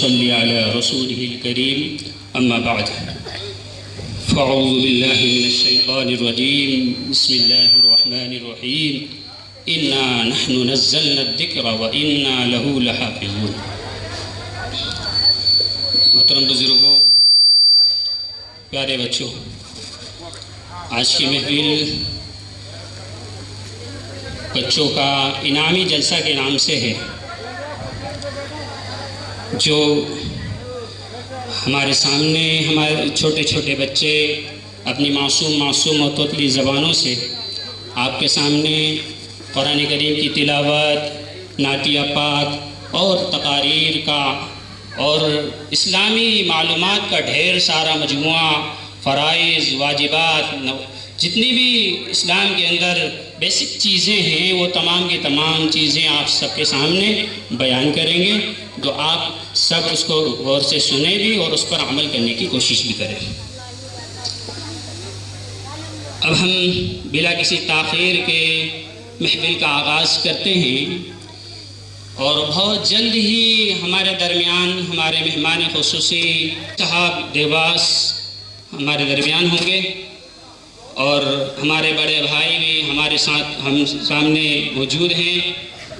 نصلي على رسوله الكريم أما بعد فأعوذ بالله من الشيطان الرجيم بسم الله الرحمن الرحيم إنا نحن نزلنا الذكر وإنا له لحافظون. محترم بزرگوں، پیارے بچوں، آج کی محفل بچوں کا انعامی جلسہ کے نام سے ہے، جو ہمارے سامنے ہمارے چھوٹے چھوٹے بچے اپنی معصوم اور توتلی زبانوں سے آپ کے سامنے قرآن کریم کی تلاوت، نعتیہ پاک اور تقاریر کا اور اسلامی معلومات کا ڈھیر سارا مجموعہ، فرائض، واجبات، جتنی بھی اسلام کے اندر بیسک چیزیں ہیں وہ تمام کی تمام چیزیں آپ سب کے سامنے بیان کریں گے، تو آپ سب اس کو غور سے سنیں بھی اور اس پر عمل کرنے کی کوشش بھی کریں. اب ہم بلا کسی تاخیر کے محفل کا آغاز کرتے ہیں، اور بہت جلد ہی ہمارے درمیان ہمارے مہمان خصوصی صاحب دیواس ہمارے درمیان ہوں گے، اور ہمارے بڑے بھائی بھی ہمارے ساتھ ہم سامنے موجود ہیں.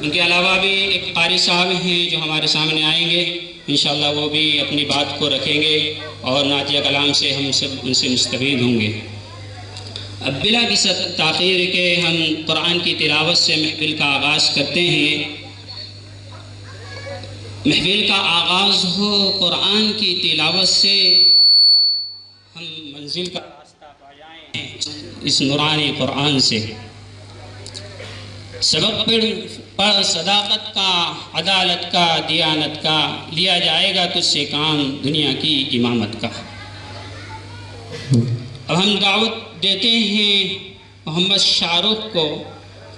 ان کے علاوہ بھی ایک قاری صاحب ہیں جو ہمارے سامنے آئیں گے، انشاءاللہ وہ بھی اپنی بات کو رکھیں گے اور نعتیہ کلام سے ہم سب ان سے مستفید ہوں گے. اب بلا کسی تاخیر کے ہم قرآن کی تلاوت سے محفل کا آغاز کرتے ہیں. محفل کا آغاز ہو قرآن کی تلاوت سے، ہم منزل کا راستہ پائیں اس نورانی قرآن سے. سبق پر صداقت کا، عدالت کا، دیانت کا، لیا جائے گا تجھ سے کام دنیا کی امامت کا. اب ہم دعوت دیتے ہیں محمد شاہ رخ کو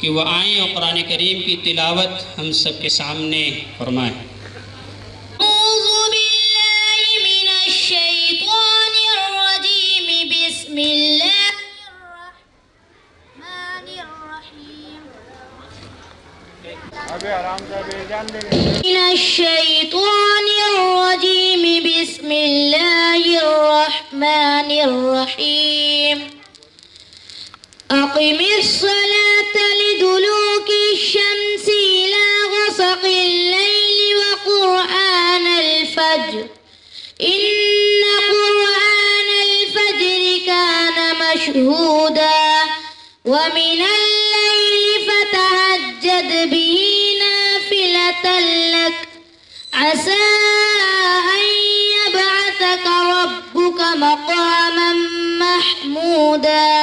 کہ وہ آئیں اور قرآن کریم کی تلاوت ہم سب کے سامنے فرمائیں. اعوذ باللہ من الشیطان الرجیم، بسم اللہ الرحمن الرحیم. من الشیطان الرجیم، بسم اللہ الرحمن الرحیم. اقم الصلاة لدلوک الشمس إلى غسق الليل وقرآن الفجر إن قرآن الفجر كان مشهودا ومن الليل فتهجد به نافلة لك عسى أن يبعثك ربك مقاما محمودا.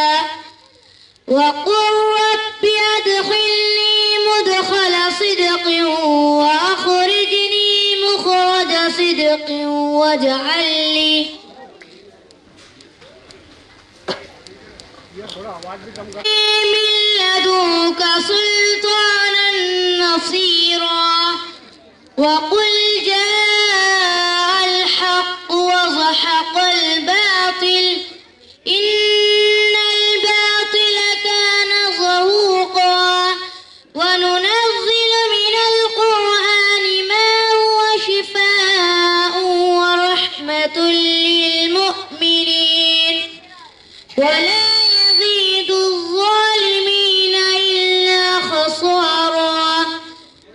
وقل رب أدخلني مدخل صدق وأخرجني مخرج صدق واجعل لي من لدنك سلطانا نصيرا. وقل جاء الحق وزحق الباطل إن الباطل كان زهوقا. وننزل من القرآن ما هو شفاء ورحمة للمؤمنين ولا يزيد الظالمين إلا خسارا.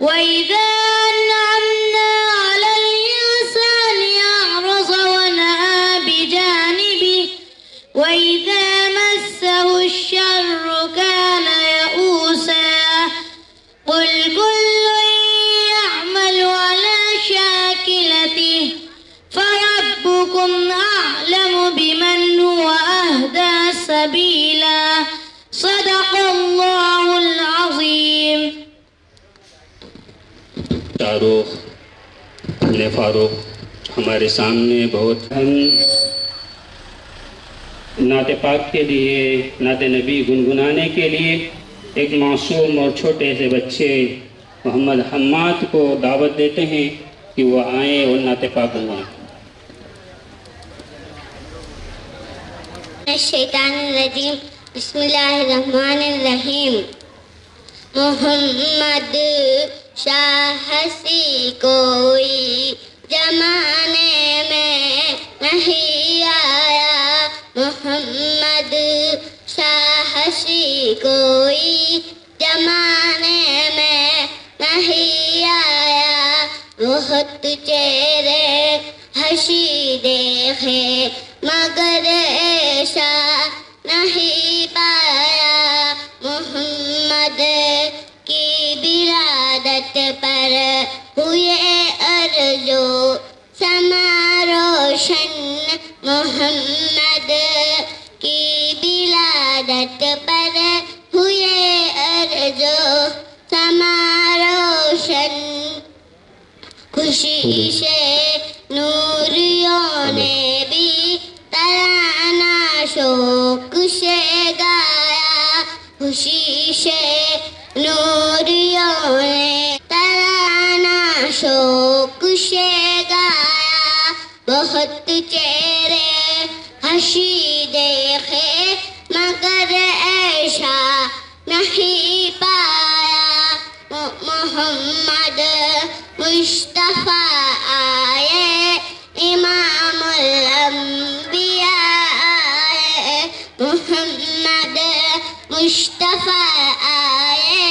وإذا أنعمنا على الإنسان أعرض ونأى بجانبه وإذا مسه الشر كان يئوسا. قل كل يعمل على شاكلته فربكم أعلم بمن هو أهدى سبيلا. صدق الله العظيم. فاروق ہمارے سامنے بہت اہم نعت پاک کے لیے، نعت نبی گنگنانے کے لیے ایک معصوم اور چھوٹے سے بچے محمد حماد کو دعوت دیتے ہیں کہ وہ آئیں اور نعت پاک گنگنائیں. الشیطان الرجیم، بسم اللہ الرحمن الرحیم. محمد شاہ سی کوئی زمانے میں نہیں آیا محمد سا حشی کوئی، زمانے میں نہیں آیا، بہت چہرے حشی دیکھے مگر ایسا نہیں پایا، محمد کی ولادت پر ہوئے ارجو سما روشن، محمد کی ولادت پر ہوئے ارجو سما روشن، خوشی سے نوریوں نے بھی ترانہ شوق سے گایا، خوشی سے نوریوں نے ترانہ شوق سے گایا، بہت چہرے حشی دیکھے مگر ایسا نہیں پایا، محمد مصطفیٰ آئے امام الانبیاء آئے، محمد مصطفیٰ آئے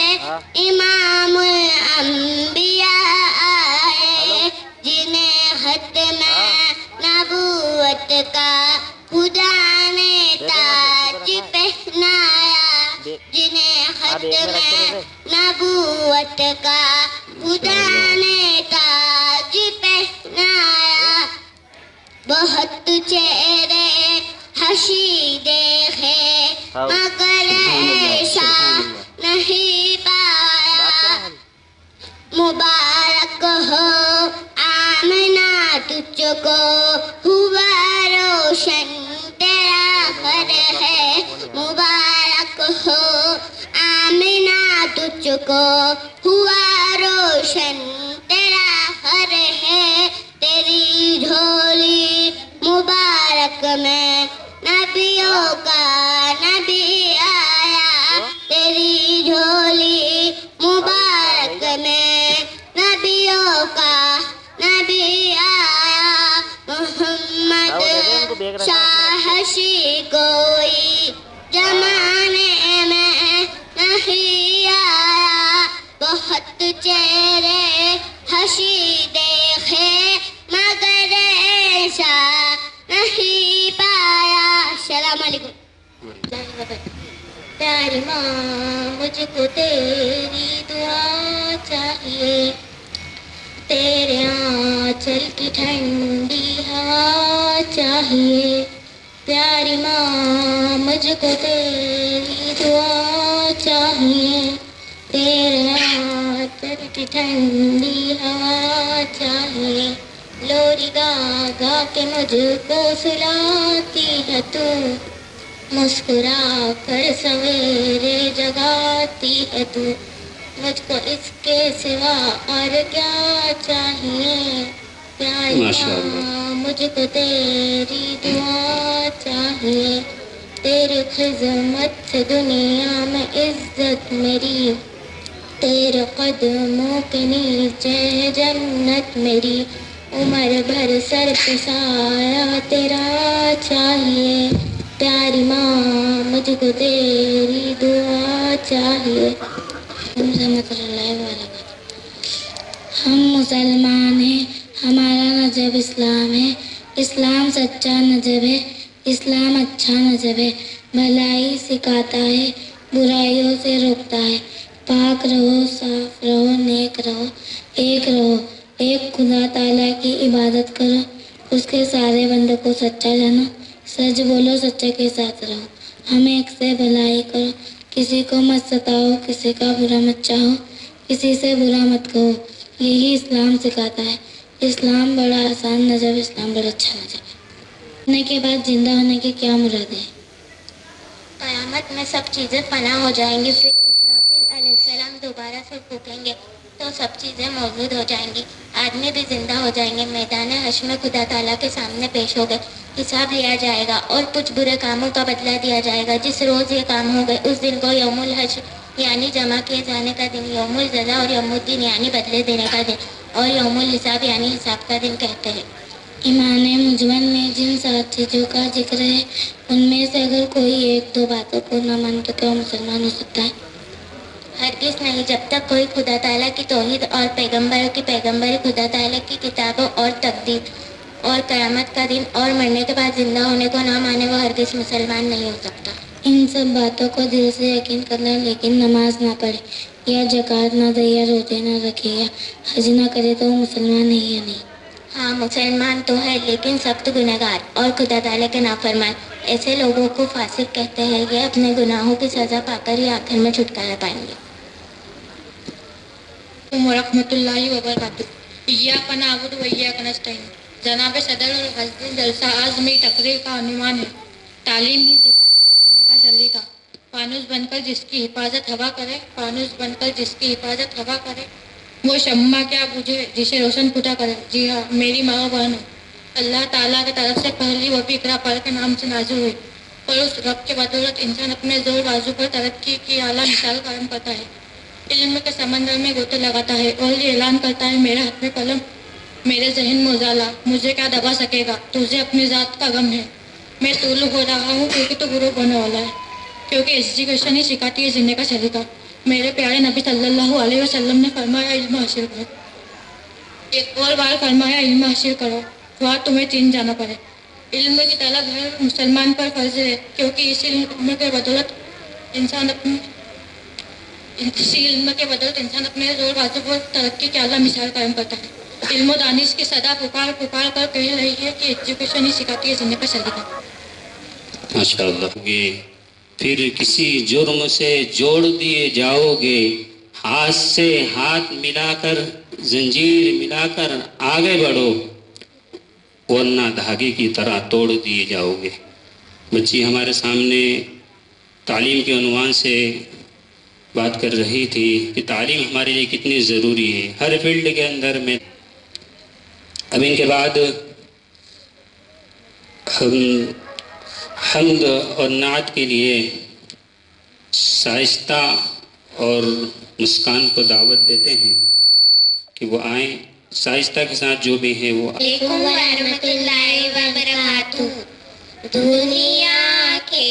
امام الانبیاء آئے، جنہیں ختم نبوت کا خدا نے تاج پہنایا، جنہیں ختم نبوت کا خدا نے تاج پہنایا، بہت چہرے حشی دیکھے مگر ایسا نہیں پایا، مبارک ہو آمنہ تجھ کو ہوا روشن تیرا گھر ہے، مبارک ہو آمنہ تجھ کو ہوا روشن تیرا گھر ہے، تیری جھولی مبارک میں نبیوں کا نبی آیا، تیری جھولی مبارک میں نبیوں کا نبی آیا، محمد شاہ حشی کوئی زمانے میں نہیں آیا، بہت چہرے حشی دیکھے مگر ایسا نہیں پایا۔ السلام علیکم۔ پیاری ماں مجھ کو تیری دعا چاہیے، تیرے آنچل کی ٹھنڈی ہوا چاہیے، پیاری ماں مجھ کو تیری دعا چاہیے، تیرے آنچل کی ٹھنڈی ہوا چاہیے، لوری گا گا کے مجھ کو سلاتی ہے تو، مسکرا کر سویرے جگاتی ہے تو، مجھ کو اس کے سوا اور کیا چاہیے، پیاری ماں مجھ کو تیری دعا چاہیے، تیری خدمت سے دنیا میں عزت میری، تیرے قدموں کے نیچے ہے جنت میری، عمر بھر سر پہ سایہ تیرا چاہیے، پیاری ماں مجھ کو تیری دعا چاہیے۔ ہم مسلمان ہیں، ہمارا مذہب اسلام ہے، اسلام سچا مذہب ہے، اسلام اچھا مذہب ہے، بھلائی سکھاتا ہے، برائیوں سے روکتا ہے، پاک رہو، صاف رہو، نیک رہو، ایک خدا تعالیٰ کی عبادت کرو، اس کے سارے بندوں کو سچا جانو، سچ بولو، سچے کے ساتھ رہو، ہم ایک سے بھلائی کرو، کسی کو مت ستاؤ، کسی کا برا مت چاہو، کسی سے برا مت کہو، یہی اسلام سکھاتا ہے۔ اسلام بڑا آسان مذہب، اسلام بڑا اچھا مذہب ہے۔ مرنے کے بعد زندہ ہونے کی کیا مراد ہے؟ قیامت میں سب چیزیں فنا ہو جائیں گی، پھر اسرافیل علیہ السلام دوبارہ سے پھونکیں گے تو سب چیزیں موجود ہو جائیں گی، آدمی بھی زندہ ہو جائیں گے، میدان حشر میں خدا تعالیٰ کے سامنے پیش ہو گئے، حساب لیا جائے گا اور کچھ برے کاموں کا بدلہ دیا جائے گا۔ جس روز یہ کام ہو گئے اس دن کو یوم الحشر یعنی جمع کیے جانے کا دن، یوم الجزا اور یوم الدین یعنی بدلے دینے کا دن، اور یوم الحساب یعنی حساب کا دن کہتے ہیں۔ ایمان مجمل میں جن 7 چیزوں کا ذکر ہے ان میں سے اگر کوئی 1-2 باتوں کو نہ مان تو کیا وہ مسلمان ہو سکتا ہے؟ ہرگز نہیں، جب تک کوئی خدا تعالیٰ کی توحید اور پیغمبروں کی پیغمبری، خدا تعالیٰ کی کتابوں اور تقدیر اور قیامت کا دن اور مرنے کے بعد زندہ ہونے کو نہ مانے وہ ہرگز مسلمان نہیں ہو سکتا۔ ان سب باتوں کو دل سے یقین کر لیں لیکن نماز نہ پڑھے یا زکوٰۃ نہ دے یا روزے نہ رکھے یا حج نہ کرے تو وہ مسلمان ہے یا نہیں؟ ہاں مسلمان تو ہے لیکن سخت گنہگار اور خدا تعالیٰ کے نافرمان، ایسے لوگوں کو فاسق کہتے ہیں۔ یہ اپنے گناہوں کی سزا پا کر ہی آخر میں چھٹکارا پائیں گے۔ ورحمۃ اللہ وبرکاتہ۔ ایاک نعبد و ایاک نستعین۔ جناب صدر اور حضرت جلسہ آج میری تقریر کا عنوان ہے تعلیم ہی سکھاتی ہے جینے کا سلیقہ۔ فانوس بن کر جس کی حفاظت ہوا کرے، فانوس بن کر جس کی حفاظت ہوا کرے، وہ شمع کیا بجھے جسے روشن خدا کرے۔ جی ہاں میری ماں و بہنوں، اللہ تعالیٰ کی طرف سے پہلی وحی اقرا پڑھ کے نام سے نازل ہوئی اور اس رب کے بدولت انسان اپنے زور بازو پر ترقی کی اعلیٰ مثال قائم کرتا ہے، علم کے سمندر میں گوتے لگاتا ہے اور یہ اعلان کرتا ہے میرے ہاتھ میں قلم، میرے ذہن میں اجالا، مجھے کیا دبا سکے گا، تجھے اپنی ذات کا غم ہے، میں طلوع ہو رہا ہوں کیونکہ تو غروب ہونے والا ہے، کیونکہ ایجوکیشن ہی سکھاتی ہے جینے کا سلیقہ۔ میرے پیارے نبی صلی اللہ علیہ وسلم نے فرمایا علم حاصل کرو، ایک اور بار فرمایا علم حاصل کرو خواہ تمہیں چین جانا پڑے۔ علم کی طلب ہر مسلمان پر فرض ہے کیونکہ اسی علم کے بدولت انسان اپنے زور بازو پر ترقی کی اعلیٰ مثال قائم کرتا ہے۔ علم و دانش کی صدا پکار پکار کر کہہ رہی ہے کہ ایجوکیشن ہی سکھاتی ہے زندگی کا سلیقہ۔ ماشاء اللہ۔ پھر کسی جرم سے جوڑ دیے جاؤ گے، ہاتھ سے ہاتھ ملا کر زنجیر ملا کر آگے بڑھو ورنہ دھاگے کی طرح توڑ دیے جاؤ گے۔ بچی ہمارے سامنے تعلیم کے عنوان سے بات کر رہی تھی کہ تعلیم ہمارے لیے کتنی ضروری ہے ہر فیلڈ کے اندر میں۔ اب ان کے بعد ہم حمد اور نعت کے لیے شائستہ اور مسکان کو دعوت دیتے ہیں کہ وہ آئیں، شائستہ کے ساتھ جو بھی ہیں وہ علیکم ورحمۃ اللہ وبرکاتہ۔ دنیا کے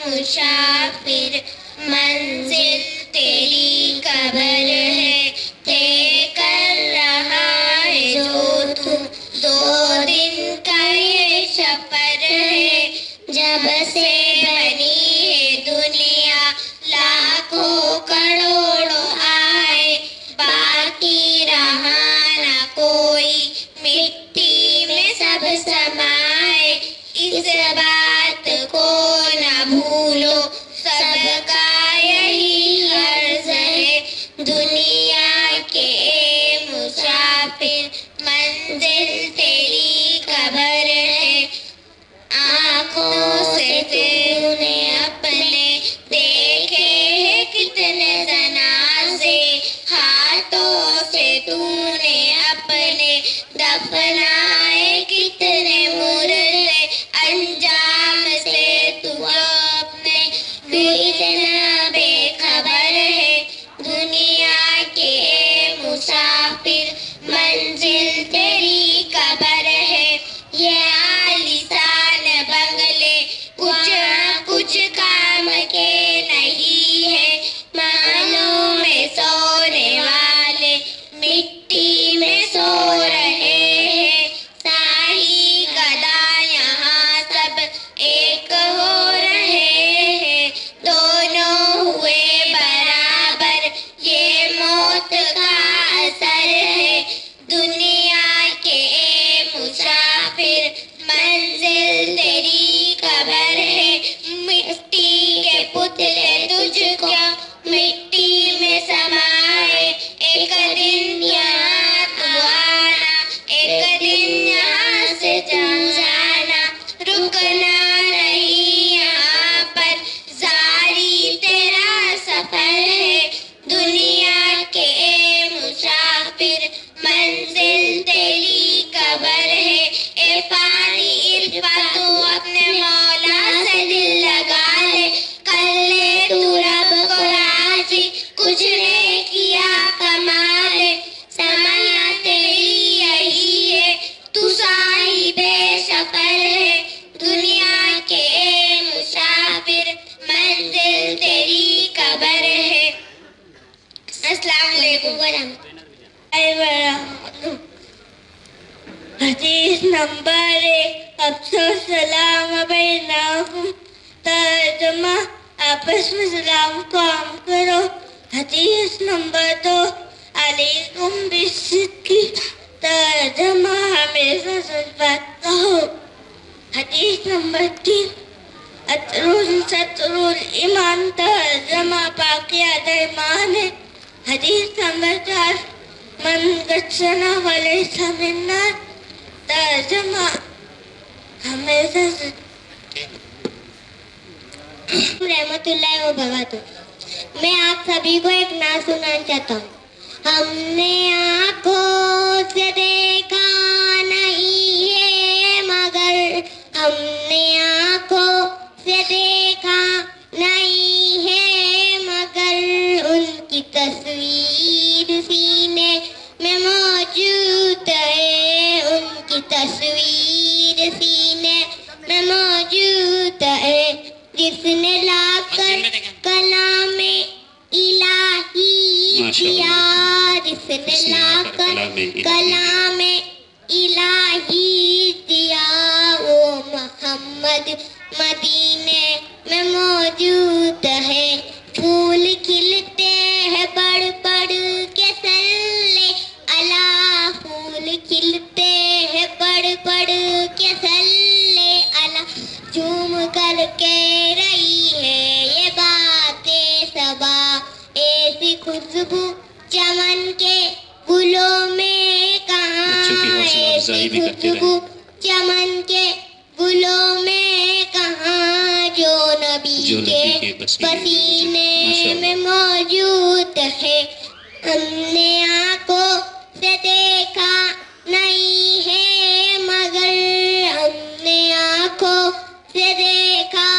مسافر منزل تیری قبر ہے، طے کر رہا ہے جو تو 2 دن کا یہ سفر ہے، جب سے بنی ہے دنیا لاکھوں کروڑوں آئے، باقی رہا نہ کوئی مٹی میں سب سمائے، اس بات کو نہ بھولو سب کا یہی عرض ہے، دنیا کے مسافر منزل تیری قبر ہے، آنکھوں سے تو نے اپنے دیکھے ہیں کتنے جنازے، ہاتھوں سے تو نے اپنے دفنائے کتنے مردے، انجام سے تو اپنے اتنا بے خبر ہے، دنیا کے مسافر منزل تیری قبر ہے، یہ عالیشان بنگلے کچھ کام کے نہیں ہے، محلوں میں سونے والے مٹی میں سو رہے ہیں، شاہی گدا یہاں سب ایک ہو رہے ہیں، دونوں ہوئے برابر یہ موت کا اثر ہے، دنیا کے مسافر منزل تیری قبر ہے، مٹی کے پتلے تجھ کو مٹی میں سمائے، ایک دن یہاں تو آنا، ایک دن یہاں سے جانا، رکنا نہیں یہاں پر، جاری تیرا سفر ہے، دنیا کے مسافر منزل تیری قبر ہے، اے نمبر 1 افسوس سلام بینکم، ترجمہ آپس میں سلام کو عام کرو. حدیث نمبر 2 علیکم بالصدق، ترجمہ ہمیشہ سچ بات کہو. حدیث نمبر 3 اطرول سطرول ایمان، ترجمہ پاکیزہ ایمان ہے. حدیث نمبر 4 من غشنا فلیس منا، ترجمہ ہمیشہ رحمت اللہ وبرکاتہ. میں آپ سبھی کو ایک نعت سنانا چاہتا ہوں. ہم نے آنکھوں سے دیکھا نہیں ہے مگر، ہم نے آنکھوں سے دیکھا نہیں ہے مگر، ان کی تصویر سینے میں موجود ہے، ان کی تصویر سینے میں موجود ہے. جس نے لا کر کلام الہی دیا، جس نے لا کر کلام الہی دیا، وہ محمد مدینے میں موجود ہے. پھول کھلتے ہیں بڑھ بڑھ کے صلی اللہ، پھول کھلتے ہیں بڑھ بڑھ کے صلی اللہ. جھوم کر کہہ رہی ہے یہ باتیں صبا، ایسی خوشبو چمن کے گلوں میں کہاں، ایسی خوشبو چمن کے گلوں میں کہاں، جو نبی کے پسینے میں موجود ہے. ہم نے آنکھوں سے دیکھا نہیں ہے مگر، ہم نے آنکھوں سے دیکھا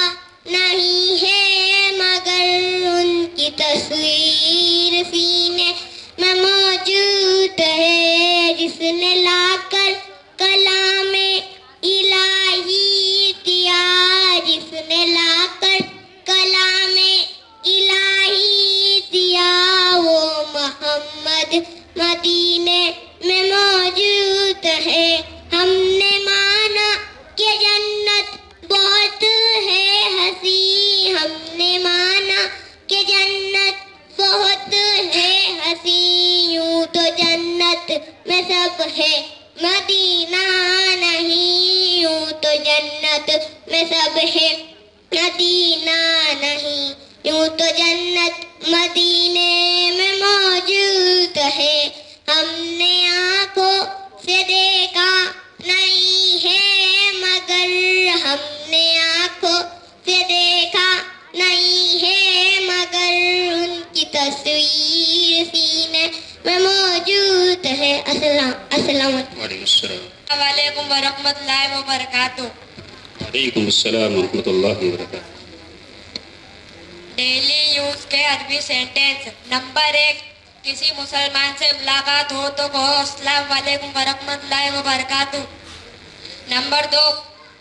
نہیں ہے مگر، ان کی تصویر سینے میں موجود ہے. جس نے لا کر کلام الہی دیا، جس نے لا کر کلام الہی دیا، وہ محمد مدینے میں موجود ہے. ہم نے مانا کہ جنت بہت ہے ہنسی، ہم نے مانا کہ جنت بہت ہے ہنسی، یوں تو جنت میں سب ہے مدینہ نہیں، یوں تو جنت میں سب ہے مدینہ نہیں، یوں تو جنت مدینے میں موجود ہے. ہم نے آنکھوں سے دیکھا نہیں ہے مگر، ہم نے آنکھوں سے دیکھا نہیں ہے مگر، ان کی تصویر سینے میں موجود ہے. السلام علیکم ورحمۃ اللہ وبرکاتہ. وعلیکم السلام ورحمۃ اللہ وبرکاتہ. ڈیلی یوز کے عربی سینٹینس. نمبر 1 کسی مسلمان سے ملاقات ہو تو کہو السلام علیکم ورحمۃ اللہ وبرکاتہ. نمبر 2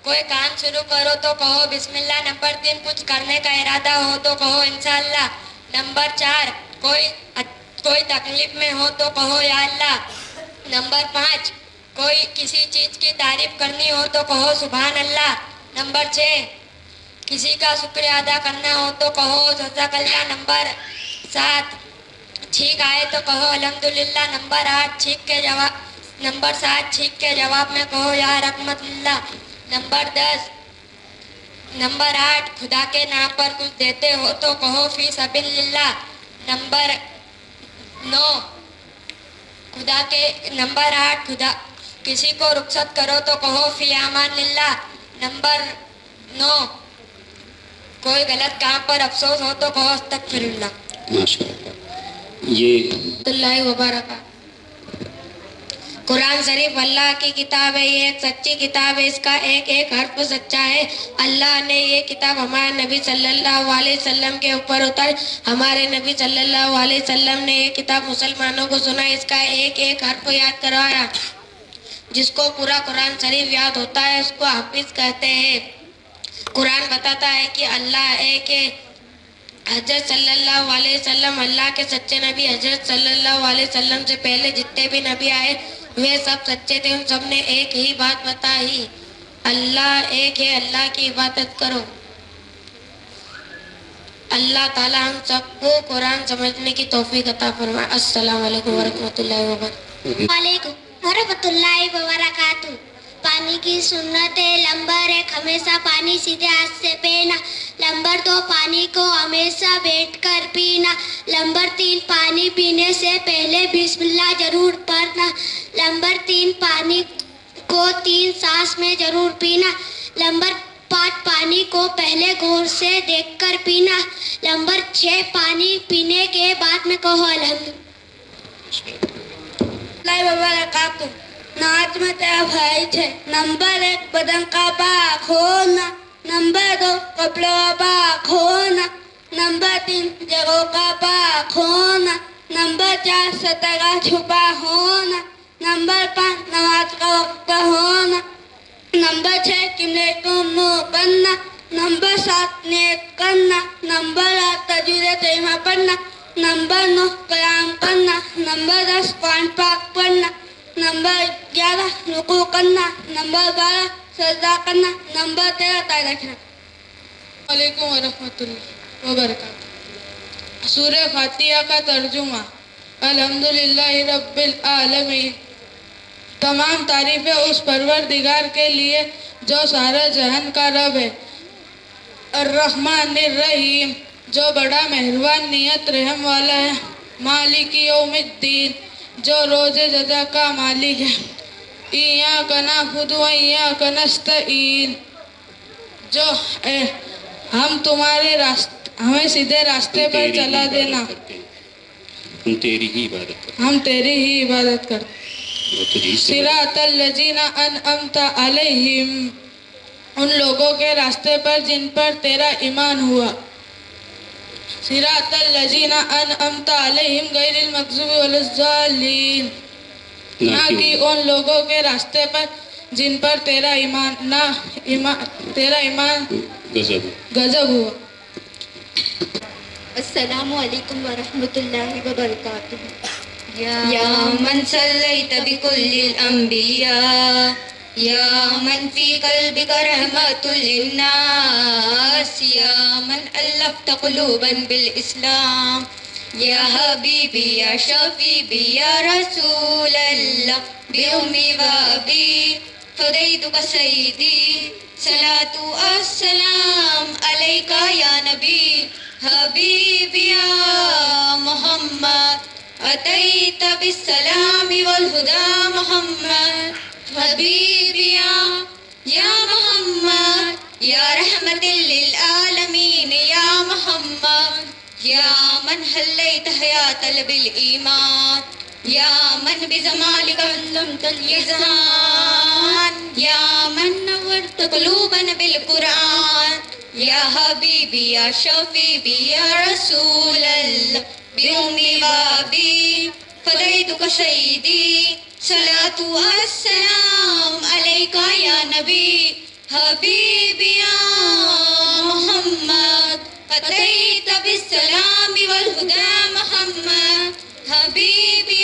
کوئی کام شروع کرو تو کہو بسم اللہ. نمبر 3 کچھ کرنے کا ارادہ ہو تو کہو انشاءاللہ. نمبر 4 کوئی تکلیف میں ہو تو کہو یا اللہ. نمبر 5 کوئی کسی چیز کی تعریف کرنی ہو تو کہو سبحان اللہ. نمبر 6 کسی کا شکریہ ادا کرنا ہو تو کہو جزاک اللہ. نمبر 7 چھینک آئے تو کہو الحمدللہ. نمبر 7 چھینک کے جواب میں کہو یا رحمت اللہ. نمبر 8 خدا کے نام پر کچھ دیتے ہو تو کہو فی سبیل اللہ. نمبر 8 خدا کسی کو رخصت کرو تو کہو فی امان اللہ. نمبر 9 کوئی غلط کام پر افسوس ہو تو کہو استغفر اللہ. ماشاء اللہ. یہ اللہ وبرکاتہ. قرآن شریف اللہ کی کتاب ہے، یہ ایک سچی کتاب ہے، اس کا ایک ایک حرف سچا ہے. اللہ نے یہ کتاب ہمارے نبی صلی اللہ علیہ وسلم کے اوپر اتار، ہمارے نبی صلی اللہ علیہ وسلم نے یہ کتاب مسلمانوں کو سنا، اس کا ایک ایک حرف یاد کروایا. جس کو پورا قرآن شریف یاد ہوتا ہے اس کو حافظ کہتے ہیں. قرآن بتاتا ہے کہ اللہ ایک ہے. حضرت صلی اللہ علیہ وسلم اللہ کے سچے نبی. حضرت صلی اللہ علیہ وسلم سے پہلے جتنے بھی نبی آئے وہ سب سچے تھے، سب نے ایک ہی بات بتائی، اللہ ایک ہے، اللہ کی عبادت کرو۔ اللہ تعالیٰ ہم سب کو قرآن سمجھنے کی توفیق عطا فرمائے۔ السلام علیکم ورحمۃ اللہ وبرکاتہ۔ وعلیکم ورحمۃ اللہ وبرکاتہ۔ پانی کی سنت ہے۔ نمبر 1، ہمیشہ پانی سیدھے ہاتھ سے پینا۔ نمبر 2، پانی کو ہمیشہ بیٹھ کر پینا۔ نمبر 3، پانی پینے سے پہلے بسم اللہ ضرور پڑھنا۔ نمبر 3، پانی کو 3 سانس میں ضرور پینا۔ نمبر 5، پانی کو پہلے غور سے دیکھ کر پینا۔ نمبر 6، پانی پینے کے بعد میں کہو الحمد وبرکاتہ۔ ناچ میں تیرا فرائض ہے۔ نمبر 1، بدن کا پاک ہونا۔ نمبر 2، کپڑوں کا پاک ہونا۔ نمبر 3، جگہوں کا پاک ہونا۔ نمبر 4، سطح کا چھپا ہونا۔ نمبر 5، نماز کا وقت پر ہونا۔ نمبر 6، قبلے کو منہ کرنا۔ نمبر 7، نیت کرنا۔ نمبر 8، تجوید کریمہ پڑھنا۔ نمبر 9، قیام کرنا۔ نمبر 10، قرآن پاک پڑھنا۔ نمبر 11، رکوع کرنا۔ نمبر 12، سجدہ کرنا۔ نمبر 13، تائید رکھنا۔ وعلیکم ورحمۃ اللہ وبرکاتہ۔ سورہ فاتحہ کا ترجمہ۔ الحمدللہ رب العالمین۔ تمام تعریفیں اس پروردگار کے لیے جو سارے جہان کا رب ہے۔ الرحمن الرحیم، جو بڑا مہربان نہایت رحم والا ہے۔ مالک یوم الدین، جو روز جزا کا مالک ہے۔ ایاک نعبد و ایاک نستعین، جو ہم تمہارے ہمیں سیدھے راستے پر چلا دینا، ہم تیری ہی عبادت کرتے ہم تیری ہی عبادت کرتے۔ وہ تجھی سے صراط الذین انعمت علیہم، ان لوگوں کے راستے پر جن پر تیرا ایمان ہوا۔ صراط الذین انعمت علیہم غیر المغضوب علی الضالین، نہ کہ ان لوگوں کے راستے پر جن پر تیرا ایمان غضب ہوا۔ السلام علیکم ورحمۃ اللہ وبرکاتہ۔ یا من صلیت بکل الانبیاء، یا من فی قلبک رحمت للناس، یا من الفت قلوبا بالاسلام، یا حبیبی یا شفیعی یا رسول اللہ، بأمی و ابی فدیتک سیدی، صلاۃ السلام علیک یا نبی حبیبی یا محمد، اتیت بالسلام والہدی محمد، حبیبی یا محمد، یا رحمت للعالمین یا محمد، یا من حلیت حیات بالایمان، یا من بجمالک علمت الاذہان، یا من نورت قلوبا بالقرآن، یا حبیبی یا شفیعی یا رسول اللہ، بأمی و ابی فدیتک سیدی، صلاۃ السلام علیک یا نبی حبیبی یا محمد، اتیت بالسلام والہدی محمد، حبیبی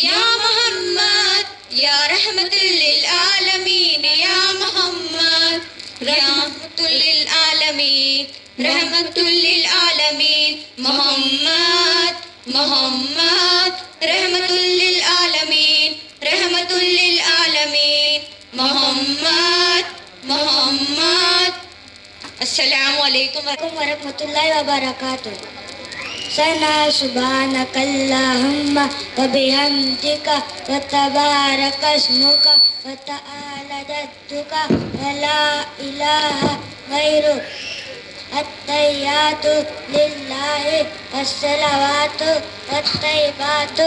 یا محمد، یا رحمت للعالمین یا محمد، رحمت للعالمین، رحمت للعالمین محمد، محمد، رحمت للعالمین، رحمت للعالمین محمد، محمد۔ السلام علیکم ورحمۃ اللہ وبرکاتہ۔ ثنا سبحانک اللہم وبحمدک وتبارک اسمک وتعالی جدک ولا الہ غیرک، التحیات للہ والصلوات والطیبات،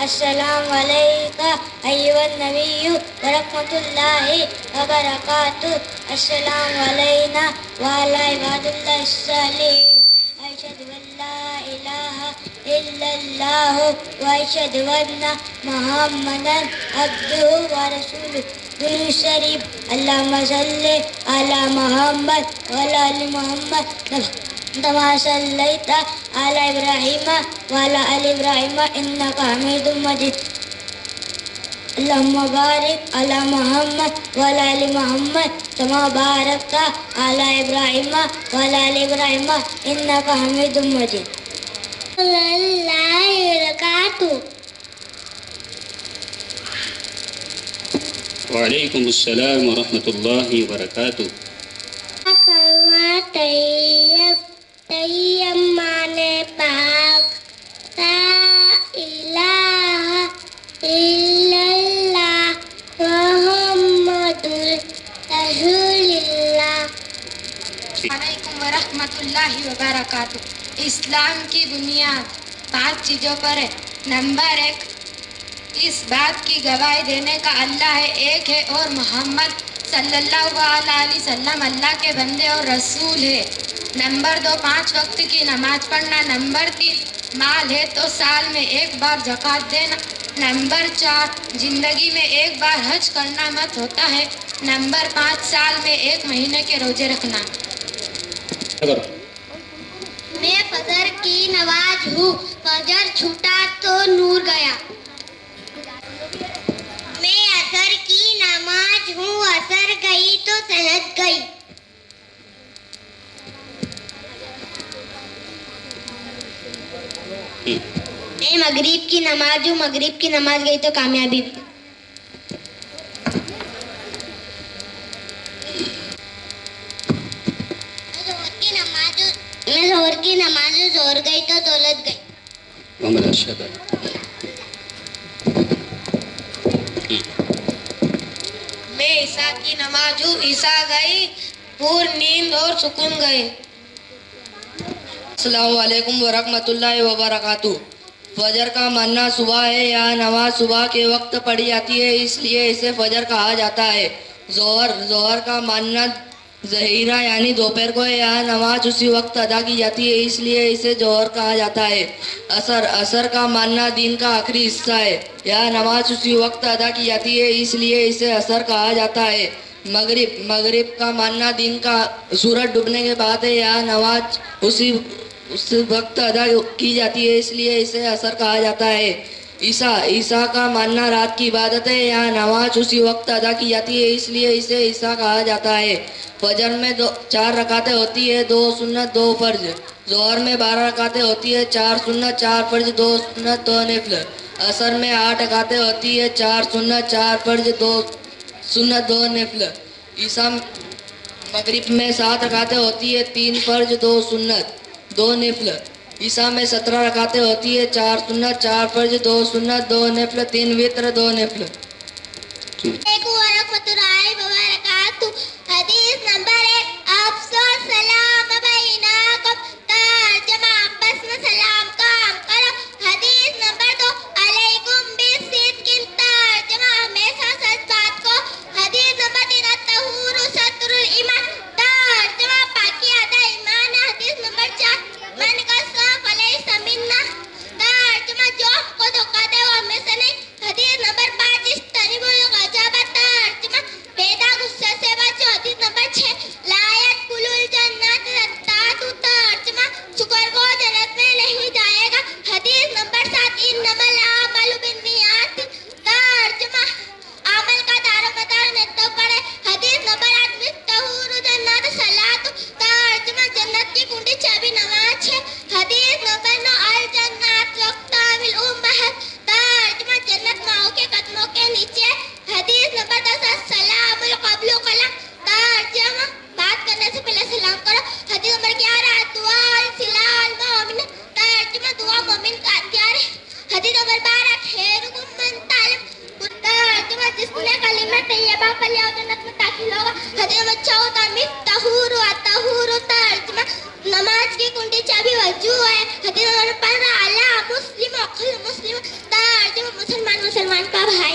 السلام علیک ایھا النبی ورحمۃ اللہ وبرکاتہ، السلام علینا وعلی عباد اللہ الصالحین، اشہد ان لا الہ الا اللہ واشہد ان محمدا عبدہ ورسولہ۔ درود شریف۔ اللہم صلی علی محمد وعلی آل محمد كما صليت على إبراهيم وعلى آل إبراهيم إنك حميد مجيد. اللهم بارك على محمد وعلى آل محمد كما باركت على إبراهيم وعلى آل إبراهيم إنك حميد مجيد. اللہ وبرکاتہ. وعلیکم السلام ورحمۃ اللہ وبرکاتہ. کلمہ طیب معنی پاک لا الہ الا اللہ محمد رسول اللہ. وعلیکم ورحمۃ اللہ وبرکاتہ. اسلام کی بنیاد 5 چیزوں پر ہے. نمبر 1، اس بات کی گواہی دینے کا اللہ ایک ہے اور محمد صلی اللہ علیہ وسلم اللہ کے بندے اور رسول ہے. نمبر 2، 5 وقت کی نماز پڑھنا. نمبر 3، مال ہے تو سال میں 1 بار زکوٰۃ دینا. نمبر 4، زندگی میں 1 بار حج کرنا مت ہوتا ہے. نمبر 5، سال میں 1 مہینے کے روزے رکھنا. میں فجر کی نماز ہوں، فجر چھوٹا تو نور گیا. میں عصر کی نماز ہوں، عصر گئی تو صحت گئی. میں مغرب کی نماز ہوں، مغرب کی نماز گئی تو کامیابی. میں ظہر کی نماز ہوں، ظہر گئی تو دولت گئی. محمد ارشد. میں عشاء کی نماز ہوں، عشاء گئی پور نیند اور سکون گئے. السلام علیکم ورحمۃ اللہ وبرکاتہ. فجر کا ماننا صبح ہے یا نماز صبح کے وقت پڑھی جاتی ہے، اس لیے اسے فجر کہا جاتا ہے. ظہر کا ماننا ظہیرہ یعنی دوپہر کو ہے یا نماز اسی وقت ادا کی جاتی ہے، اس لیے اسے ظہر کہا جاتا ہے. عصر کا ماننا دن کا آخری حصہ ہے یا نماز اسی وقت ادا کی جاتی ہے، اس لیے اسے عصر کہا جاتا ہے. مغرب کا ماننا دن کا سورج ڈوبنے کے بعد ہے یا نماز اسی وقت ادا کی جاتی ہے، اس لیے اسے عصر کہا جاتا ہے. عیسیٰ کا ماننا رات کی عبادت ہے یا نماز اسی وقت ادا کی جاتی ہے، اس لیے اسے عیسیٰ کہا جاتا ہے. فجر میں 4 رکعتیں ہوتی ہے، 2 سنت 2 فرض. ظہر میں 12 رکعتیں ہوتی ہے، 4 سنت 4 فرض 2 سنت 2 نفل. عصر میں 8 رکعتیں ہوتی ہے، 4 سنت 4 فرض 2 سنت 2 نفل. مغرب میں 7 رکعتیں ہوتی ہے، 3 فرض 2 سنت 2 نفل. عشاء میں 17 رکعتیں ہوتی ہے، 4 سنت 4 فرض 2 سنت 2 نفل 3 وتر 2 نفل. حدیث نمبر 1، افسوس سلام بینکم، ترجمہ آپس میں سلام کام کرو. حدیث نمبر 2، علیکم بالصدق، ترجمہ ہمیشہ سچ بات کو. حدیث نمبر 3، الطہور ستر الایمان، ترجمہ پاکی آدھا ایمان. حدیث نمبر 4، من قصا فلیس منا، ترجمہ جو ہم کو دھوکہ دے وہ ہمیں سے نہیں. حدیث نمبر 5، اجتنبوا الغضب، ترجمہ پیدا غصے سے بچو. حدیث نمبر 6، لا يدخل الجنت الرتات، ترجمہ شکر کو جنت میں نہیں جائے گا. حدیث نمبر 7، انما الاعمال بالنیات، ترجمہ عمل کا دار و مدار نیتوں پر ہے. حدیث نمبر 8، الطہور جنت صلاۃ، ترجمہ جنت کی کنڈی چابی نماز ہے. حدیث نمبر 9، الجنات اقدام الامہات، ترجمہ جنت ماؤں کے قدموں کے نیچے. حدیث نمبر 10، السلام قبل قلم، ترجمہ بات کرنے سے پہلے سلام کرو. حدیث نمبر 11، دعا سلاح المؤمن، ترجمہ دعا مومن کا ہتھیار ہے. حدیث نمبر 12، خیرکم من تعلم، ترجمہ جس نے کلمہ طیبہ پڑھا وہ جنت میں داخل ہوگا. حدیث نمبر 14، مفتاحور الطہور، ترجمہ نماز کی کنڈی چابی وضو ہے. حدیث نمبر 15، علی مسلم اخل مسلم، ترجمہ مسلمان کا بھائی.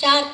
4,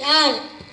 4,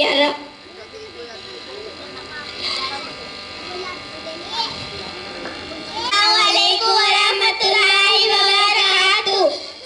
11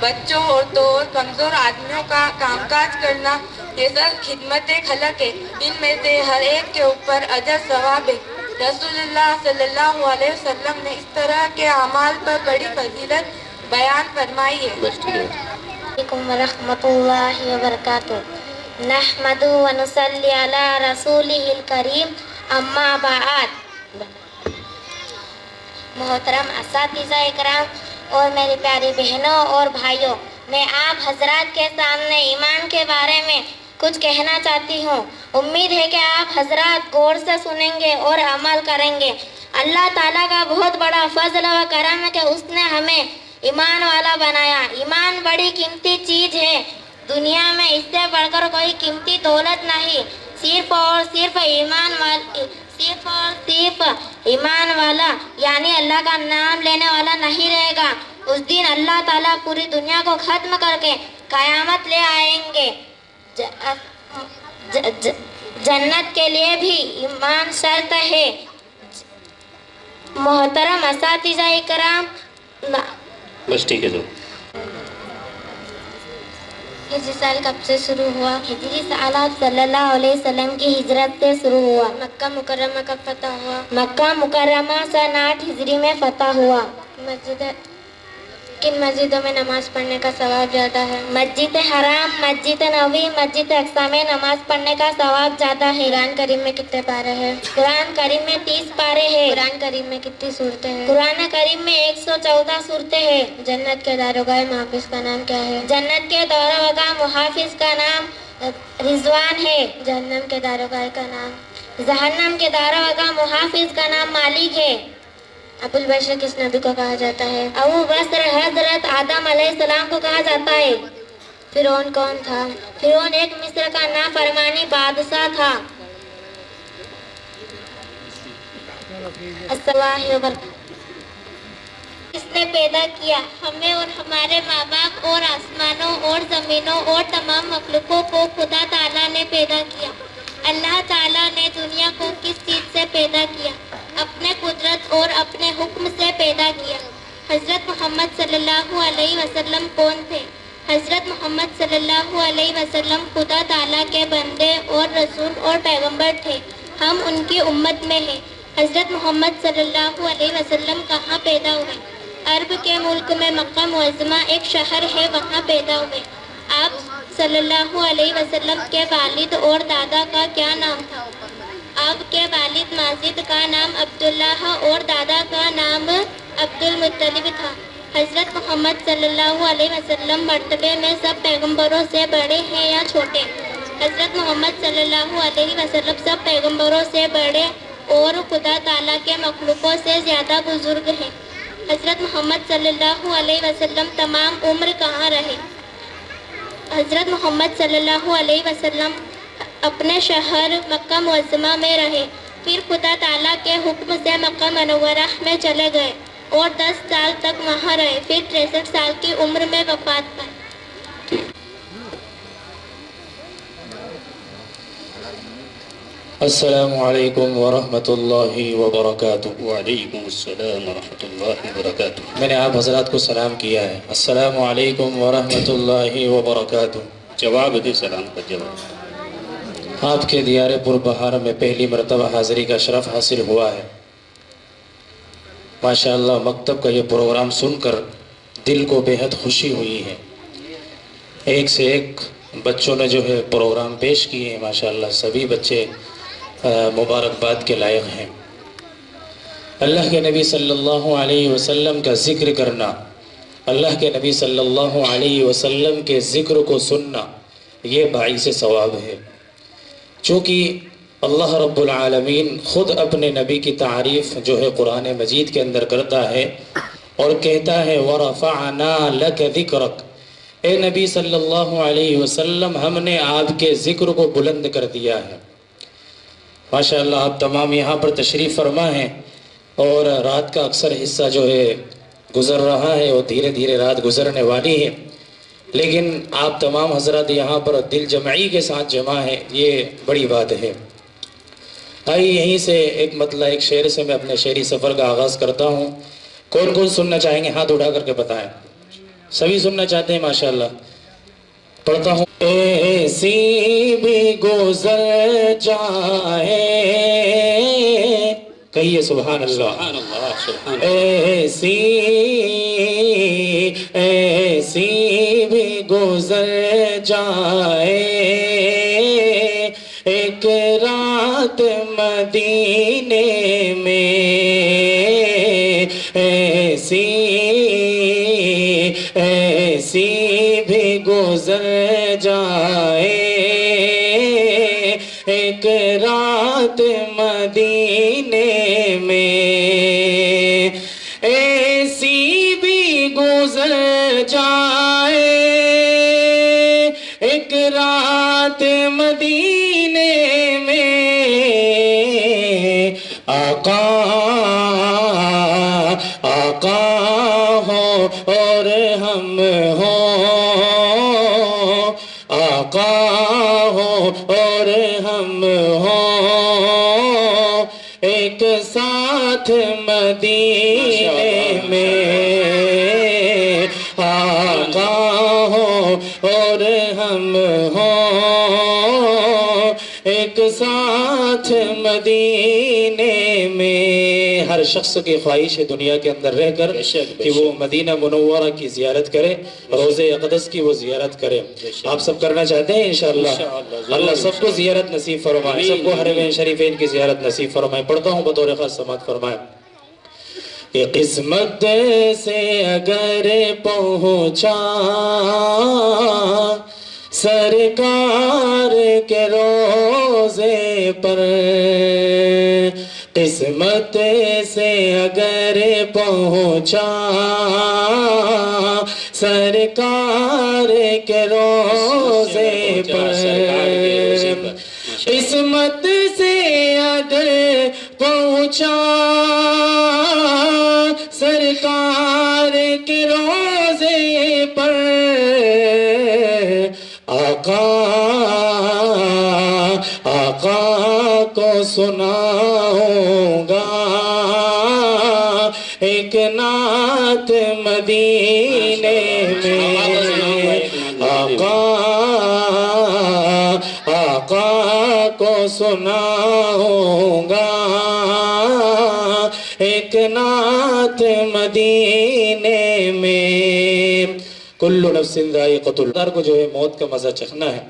بچوں، عورتوں اور کمزور آدمیوں کا کام کاج کرنا، یہ سب خدمت خلق ہے. ان میں سے ہر ایک کے اوپر اجر ثواب ہے. رسول اللہ صلی اللہ علیہ وسلم نے اس طرح کے اعمال پر بڑی فضیلت بیان فرمائی ہے. علیکم ورحمۃ اللہ وبرکاتہ. نحمد و نصلی علی رسولہ الکریم. اما بعد. محترم اساتذہ اکرام اور میری پیاری بہنوں اور بھائیوں، میں آپ حضرات کے سامنے ایمان کے بارے میں کچھ کہنا چاہتی ہوں. امید ہے کہ آپ حضرات غور سے سنیں گے اور عمل کریں گے. اللہ تعالیٰ کا بہت بڑا فضل و کرم ہے کہ اس نے ہمیں ایمان والا بنایا. ایمان بڑی قیمتی چیز ہے. دنیا میں اس سے بڑھ کر کوئی قیمتی دولت نہیں. صرف اور صرف ایمان والا یعنی اللہ کا نام لینے والا نہیں رہے گا. اس دن اللہ تعالیٰ پوری دنیا کو ختم کر کے قیامت لے آئیں گے. جنت کے لیے بھی ایمان شرط ہے. محترم اساتذہ اکرام، بس ٹھیک ہے جو ہجری سال کب سے شروع ہوا؟ ہجری سال صلی اللہ علیہ وسلم کی ہجرت سے شروع ہوا. مکہ مکرمہ کب فتح ہوا؟ مکہ مکرمہ سن 8 ہجری میں فتح ہوا. کن مسجدوں میں نماز پڑھنے کا ثواب زیادہ ہے؟ مسجد حرام، مسجد نبوی، مسجد اقصی میں نماز پڑھنے کا ثواب زیادہ ہے. قرآن کریم میں کتنے پارے ہیں؟ قرآن کریم میں 30 پارے ہیں. قرآن کریم میں کتنی صورتیں ہیں؟ قرآن کریم میں 114 صورتیں ہیں. جنت کے داروغہ محافظ کا نام کیا ہے؟ جنت کے داروغہ محافظ کا نام رضوان ہے. جہنم کے داروغہ کا نام؟ جہنم کے داروغہ محافظ کا نام مالک ہے. ابو البشر کس نبی کو کہا جاتا ہے؟ ابو بکر حضرت آدم علیہ السلام کو کہا جاتا ہے. فرعون کون تھا؟ فرعون ایک مصر کا نافرمانی بادشاہ تھا. کس نے پیدا کیا؟ ہمیں اور ہمارے ماں باپ اور آسمانوں اور زمینوں اور تمام مخلوقوں کو خدا تعالیٰ نے پیدا کیا. اللہ تعالیٰ نے دنیا کو کس چیز سے پیدا کیا؟ اپنے قدرت اور اپنے حکم سے پیدا کیا. حضرت محمد صلی اللہ علیہ وسلم کون تھے؟ حضرت محمد صلی اللہ علیہ وسلم خدا تعالیٰ کے بندے اور رسول اور پیغمبر تھے. ہم ان کی امت میں ہیں. حضرت محمد صلی اللہ علیہ وسلم کہاں پیدا ہوئے؟ عرب کے ملک میں مکہ معظمہ ایک شہر ہے، وہاں پیدا ہوئے. آپ صلی اللہ علیہ وسلم کے والد اور دادا کا کیا نام تھا؟ آپ کے والد ماجد کا نام عبداللہ اور دادا کا نام عبد المطلب تھا. حضرت محمد صلی اللہ علیہ وسلم مرتبے میں سب پیغمبروں سے بڑے ہیں یا چھوٹے؟ حضرت محمد صلی اللہ علیہ وسلم سب پیغمبروں سے بڑے اور خدا تعالیٰ کے مخلوقوں سے زیادہ بزرگ ہیں. حضرت محمد صلی اللہ علیہ وسلم تمام عمر کہاں رہے؟ حضرت محمد صلی اللہ علیہ وسلم اپنے شہر مکہ معظمہ میں رہے، پھر خدا تعالیٰ کے حکم سے مکہ منورہ میں چلے گئے اور 10 سال تک وہاں رہے، پھر 63 سال کی عمر میں وفات پائی. السلام علیکم ورحمۃ اللہ وبرکاتہ. وعلیکم السلام ورحمۃ اللہ وبرکاتہ. میں نے آپ حضرات کو سلام کیا ہے. السلام علیکم ورحمۃ اللہ وبرکاتہ. جواب دے سلام کا جواب. آپ کے دیار پر بہار میں پہلی مرتبہ حاضری کا شرف حاصل ہوا ہے. ماشاءاللہ مکتب کا یہ پروگرام سن کر دل کو بے حد خوشی ہوئی ہے. ایک سے ایک بچوں نے جو ہے پروگرام پیش کیے ہیں. ماشاءاللہ سبھی بچے مبارکباد کے لائق ہیں. اللہ کے نبی صلی اللہ علیہ وسلم کا ذکر کرنا، اللہ کے نبی صلی اللہ علیہ وسلم کے ذکر کو سننا، یہ باعث ثواب ہے. چونکہ اللہ رب العالمین خود اپنے نبی کی تعریف جو ہے قرآن مجید کے اندر کرتا ہے اور کہتا ہے وَرَفَعْنَا لَكَ ذِكْرَكَ، اے نبی صلی اللہ علیہ وسلم ہم نے آپ کے ذکر کو بلند کر دیا ہے. ماشاءاللہ آپ تمام یہاں پر تشریف فرما ہیں اور رات کا اکثر حصہ جو ہے گزر رہا ہے اور دھیرے دھیرے رات گزرنے والی ہے، لیکن آپ تمام حضرات یہاں پر دل جمعی کے ساتھ جمع ہیں، یہ بڑی بات ہے. آئیے یہیں سے ایک مطلع ایک شعر سے میں اپنے شعری سفر کا آغاز کرتا ہوں. کون کون سننا چاہیں گے ہاتھ اٹھا کر کے بتائیں. سبھی سننا چاہتے ہیں ماشاءاللہ. پڑھتا ہوں. ایسی بھی گزر جائے, کہیے سبحان اللہ. سبحان اللہ سبحان اللہ. ایسی بھی گزر جائے ایک رات مدینے میں, ایسی بھی گزر جائے ایک رات مدینے میں, ایسی بھی گزر جائے ایک رات مدینے میں, آقا ہو اور ہم ہوں, آقا ہو اور ہم ہوں ایک ساتھ مدینے میں, آقا ہو اور ہم ہوں ایک ساتھ مدینے میں. ہر شخص کی خواہش ہے دنیا کے اندر رہ کر کہ وہ مدینہ منورہ کی زیارت کرے, روضہ اقدس کی وہ زیارت کرے. آپ سب کرنا چاہتے ہیں انشاءاللہ. اللہ سب کو زیارت نصیب فرمائے, سب کو حرمین شریفین کی زیارت نصیب فرمائے. پڑھتا ہوں بطور خاص سماعت فرمائے. کہ قسمت سے اگر پہنچا سرکار کے روضے پر, قسمت سے اگر پہنچا سرکار کے روضے پر, قسمت سے اگر پہنچا سرکار کے روضے پر, آقا کو سناؤں گا ایک نعت مدینے میں, آقا کو سناؤں گا ایک نعت مدینے میں. کل نفس ذائقۃ الموت کو جو ہے موت کا مزہ چکھنا ہے,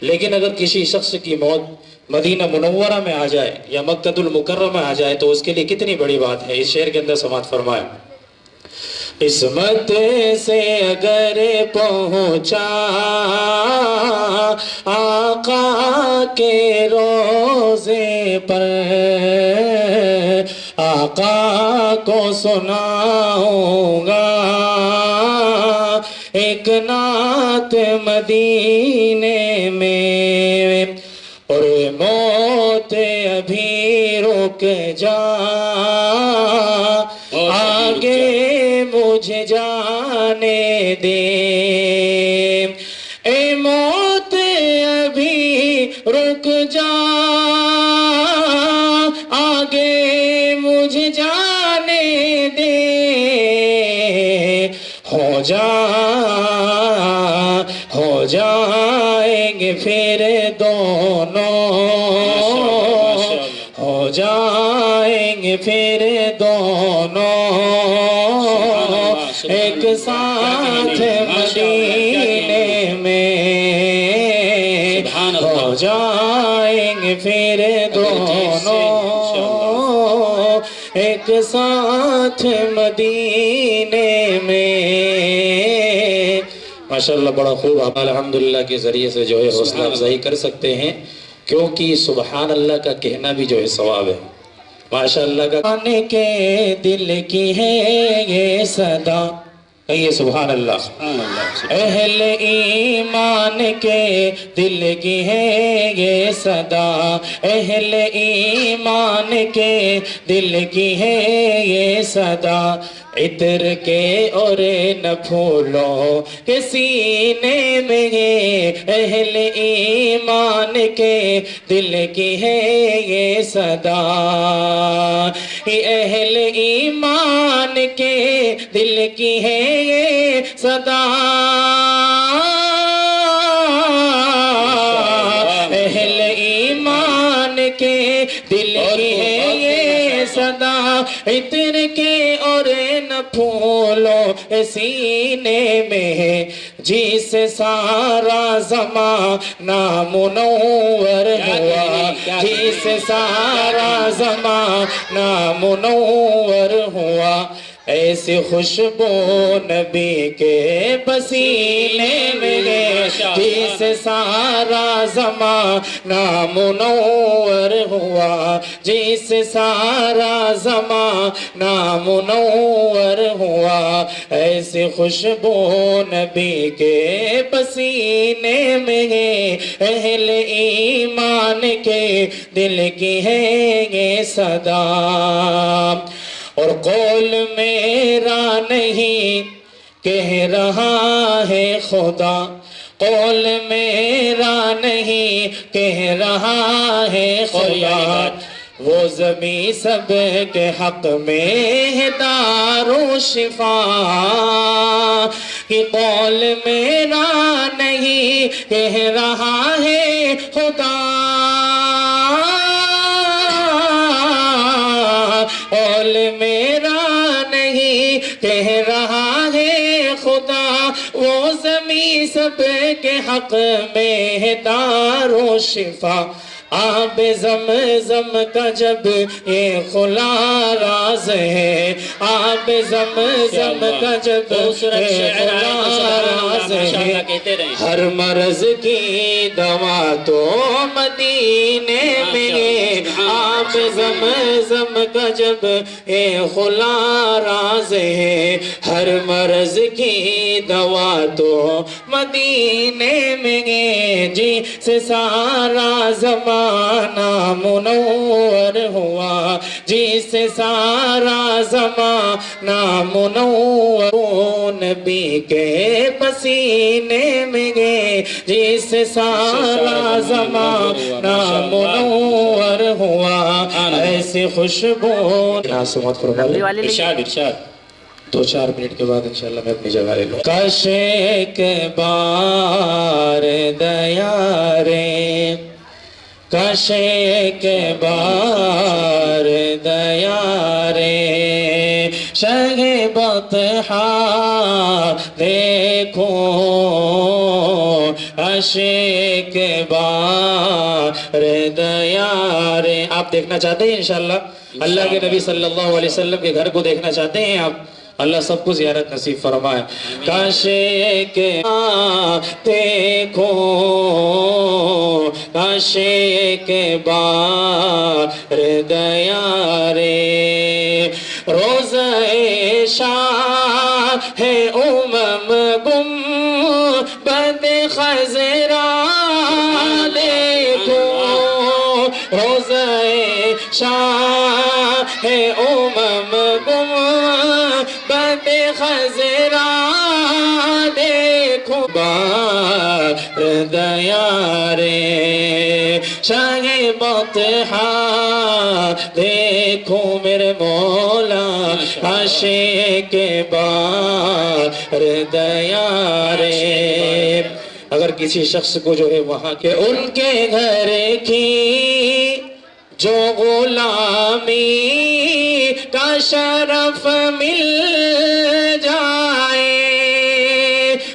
لیکن اگر کسی شخص کی موت مدینہ منورہ میں آ جائے یا مکہ المکرمہ میں آ جائے تو اس کے لیے کتنی بڑی بات ہے. اس شعر کے اندر سماعت فرمائے. قسمت سے اگر پہنچا آقا کے روضے پر, آقا کو سناؤں گا ایک نعت مدینے میں, اور موت ابھی رک جا آگے مجھے جانے دے, اے موت ابھی رک جا آگے مجھے جانے دے, ہو جائیں گے پھر دونوں, ہو جائیں گے پھر دونوں ایک ساتھ مدینے میں, ہو جائیں گے پھر دونوں ایک ساتھ مدینے میں. ماشاءاللہ بڑا خوب. آپ الحمدللہ کے ذریعے سے جو ہے حوصلہ افزائی کر سکتے ہیں, کیونکہ سبحان اللہ کا کہنا بھی جو ہے ثواب ہے. ماشاءاللہ کا آنے کے دل کی ہے یہ صدا, کہیے سبحان اللہ. اہل ایمان کے دل کی ہے یہ صدا, اہل ایمان کے دل کی ہے یہ صدا, عطر کے اور نہ پھولوں کے سینے میں, اہل ایمان کے دل کی ہے یہ صدا, اہل ایمان کے دل کی ہے یہ صدا اہل ایمان کے دل کی ہے یہ صدا عطر کے اور نہ پھولو سینے میں جس سارا زمانہ منور ہوا جس سارا زمانہ منور ہوا ایسی خوشبو نبی کے پسینے میں جس سارا زمانہ منور ہوا جس سارا زمانہ منور ہوا ایسی خوشبو نبی کے پسینے میں اہل ایمان کے دل کی ہے یہ صدا اور قول میرا نہیں کہہ رہا ہے خدا قول میرا نہیں کہہ رہا ہے خدا وہ زمین سب کے حق میں ہے دار و شفا کہ قول میرا نہیں کہہ رہا ہے خدا قول میرا نہیں کہہ رہا ہے خدا وہ زمین سب کے حق میں ہے دار و شفا آب زمزم کا جب یہ کھلا راز ہے آب زمزم کا جب یہ کھلا راز ہے ہر مرض کی دوا تو مدینے میں آب زمزم کا جب یہ کھلا راز ہے ہر مرض کی دوا تو مدینے میں جی سے سارا زمانہ منور ہوا جس سے سارا زمانہ منور نبی کے پسینے میں گئے جس سے سارا زمانہ منور ہوا ایسی خوشبو ارشاد ارشاد 2-4 منٹ کے بعد انشاءاللہ میں اپنی جگہ لے لوں کاش ایک بار دیارے کاش ایک بار دیارے شہ بطحا دیکھو کاش ایک بار دیارے آپ دیکھنا چاہتے ہیں انشاءاللہ اللہ کے نبی صلی اللہ علیہ وسلم کے گھر کو دیکھنا چاہتے ہیں آپ اللہ سب کو زیارت نصیب فرمائے کاش ایک دیکھو کاش ایک بار دیارے روزہ شاہ ہے امم گم بد خزرا دیکھو روزہ شاہ ہے امم گم بد خزرا دیکھو بار دیارے شاہ بطحا دیکھو میرے مولا عاشق بار دیارے اگر کسی شخص کو جو ہے وہاں کے ان کے گھر کی جو غلامی کا شرف مل جائے